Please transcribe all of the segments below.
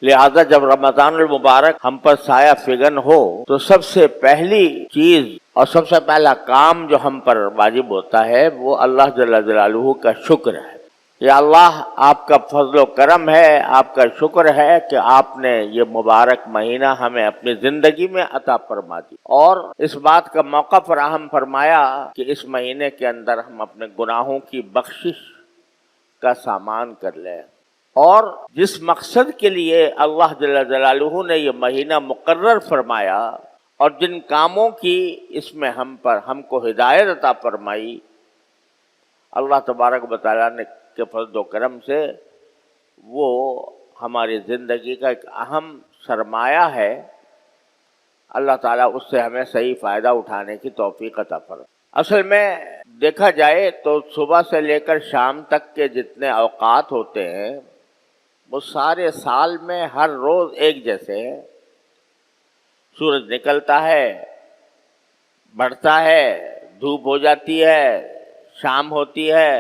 لہذا جب رمضان المبارک ہم پر سایہ فگن ہو تو سب سے پہلی چیز اور سب سے پہلا کام جو ہم پر واجب ہوتا ہے وہ اللہ جل جلالہ کا شکر ہے۔ یا اللہ، آپ کا فضل و کرم ہے، آپ کا شکر ہے کہ آپ نے یہ مبارک مہینہ ہمیں اپنی زندگی میں عطا فرما دی اور اس بات کا موقع فراہم فرمایا کہ اس مہینے کے اندر ہم اپنے گناہوں کی بخشش کا سامان کر لیں، اور جس مقصد کے لیے اللہ جل جلالہ نے یہ مہینہ مقرر فرمایا اور جن کاموں کی اس میں ہم کو ہدایت عطا فرمائی، اللہ تبارک و تعالیٰ نے کے فضل و کرم سے وہ ہماری زندگی کا ایک اہم سرمایہ ہے۔ اللہ تعالیٰ اس سے ہمیں صحیح فائدہ اٹھانے کی توفیق عطا فرمائے۔ اصل میں دیکھا جائے تو صبح سے لے کر شام تک کے جتنے اوقات ہوتے ہیں وہ سارے سال میں ہر روز ایک جیسے ہیں۔ سورج نکلتا ہے، بڑھتا ہے، دھوپ ہو جاتی ہے، شام ہوتی ہے،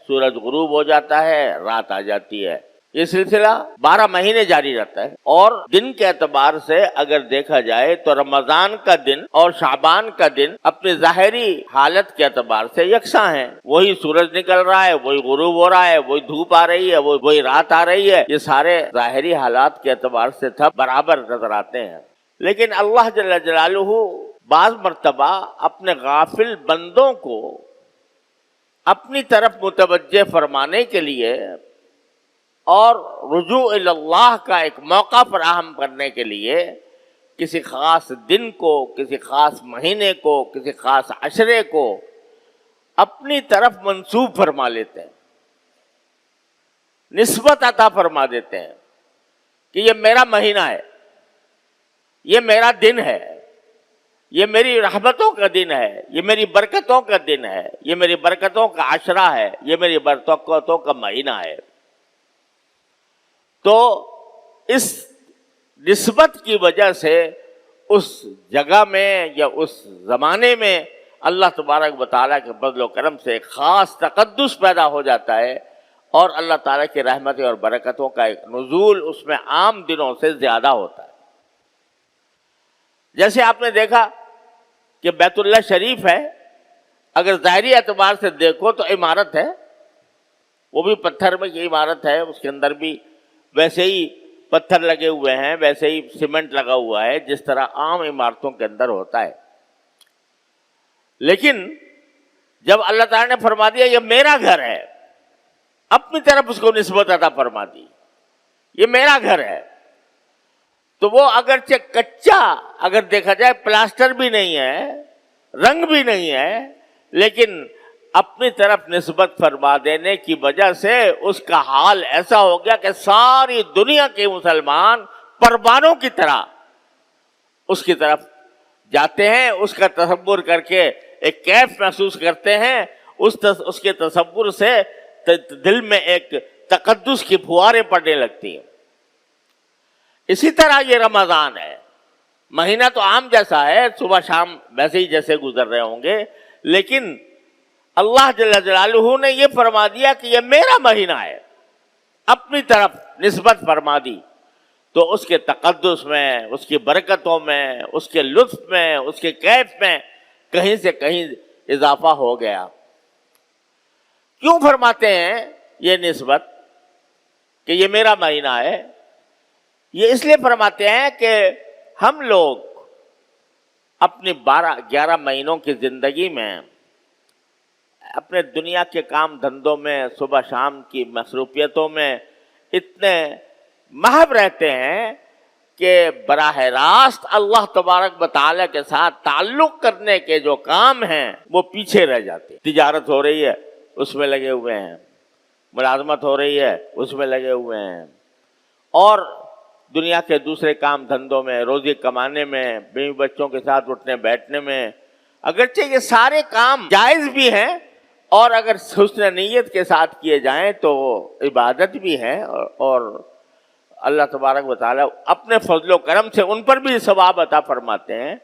سورج غروب ہو جاتا ہے، رات آ جاتی ہے۔ یہ سلسلہ 12 مہینے جاری رہتا ہے، اور دن کے اعتبار سے اگر دیکھا جائے تو رمضان کا دن اور شعبان کا دن اپنی ظاہری حالت کے اعتبار سے یکساں ہیں۔ وہی سورج نکل رہا ہے، وہی غروب ہو رہا ہے، وہی دھوپ آ رہی ہے، وہی رات آ رہی ہے، یہ سارے ظاہری حالات کے اعتبار سے سب برابر نظر آتے ہیں۔ لیکن اللہ جل جلالہ بعض مرتبہ اپنے غافل بندوں کو اپنی طرف متوجہ فرمانے کے لیے اور رجوع اللہ کا ایک موقع فراہم کرنے کے لیے کسی خاص دن کو، کسی خاص مہینے کو، کسی خاص عشرے کو اپنی طرف منسوب فرما لیتے ہیں، نسبت عطا فرما دیتے ہیں کہ یہ میرا مہینہ ہے، یہ میرا دن ہے، یہ میری رحمتوں کا دن ہے، یہ میری برکتوں کا دن ہے، یہ میری برکتوں کا عشرہ ہے، یہ میری برکتوں کا مہینہ ہے۔ تو اس نسبت کی وجہ سے اس جگہ میں یا اس زمانے میں اللہ تبارک و تعالیٰ کے فضل و کرم سے ایک خاص تقدس پیدا ہو جاتا ہے، اور اللہ تعالیٰ کی رحمتیں اور برکتوں کا ایک نزول اس میں عام دنوں سے زیادہ ہوتا ہے۔ جیسے آپ نے دیکھا کہ بیت اللہ شریف ہے، اگر ظاہری اعتبار سے دیکھو تو عمارت ہے، وہ بھی پتھر میں کی عمارت ہے، اس کے اندر بھی ویسے ہی پتھر لگے ہوئے ہیں، ویسے ہی سیمنٹ لگا ہوا ہے جس طرح عام عمارتوں کے اندر ہوتا ہے۔ لیکن جب اللہ تعالیٰ نے فرما دیا یہ میرا گھر ہے، اپنی طرف اس کو نسبت عطا فرما دی، یہ میرا گھر ہے، تو وہ اگرچہ کچا اگر دیکھا جائے، پلاسٹر بھی نہیں ہے، رنگ بھی نہیں ہے، لیکن اپنی طرف نسبت فرما دینے کی وجہ سے اس کا حال ایسا ہو گیا کہ ساری دنیا کے مسلمان پروانوں کی طرح اس کی طرف جاتے ہیں، اس کا تصور کر کے ایک کیف محسوس کرتے ہیں، اس کے تصور سے دل میں ایک تقدس کی پھواریں پڑنے لگتی ہیں۔ اسی طرح یہ رمضان ہے، مہینہ تو عام جیسا ہے، صبح شام ویسے ہی جیسے گزر رہے ہوں گے، لیکن اللہ جل جلالہ نے یہ فرما دیا کہ یہ میرا مہینہ ہے، اپنی طرف نسبت فرما دی، تو اس کے تقدس میں، اس کی برکتوں میں، اس کے لطف میں، اس کے کیف میں کہیں سے کہیں اضافہ ہو گیا۔ کیوں فرماتے ہیں یہ نسبت کہ یہ میرا مہینہ ہے؟ یہ اس لیے فرماتے ہیں کہ ہم لوگ اپنی 11 مہینوں کی زندگی میں اپنے دنیا کے کام دھندوں میں، صبح شام کی مصروفیتوں میں اتنے محو رہتے ہیں کہ براہ راست اللہ تبارک و تعالیٰ کے ساتھ تعلق کرنے کے جو کام ہیں وہ پیچھے رہ جاتے ہیں۔ تجارت ہو رہی ہے، اس میں لگے ہوئے ہیں، ملازمت ہو رہی ہے، اس میں لگے ہوئے ہیں، اور دنیا کے دوسرے کام دھندوں میں، روزی کمانے میں، بیوی بچوں کے ساتھ اٹھنے بیٹھنے میں، اگرچہ یہ سارے کام جائز بھی ہیں اور اگر حسن نیت کے ساتھ کیے جائیں تو عبادت بھی ہے، اور اللہ تبارک و تعالیٰ اپنے فضل و کرم سے ان پر بھی ثواب عطا فرماتے ہیں۔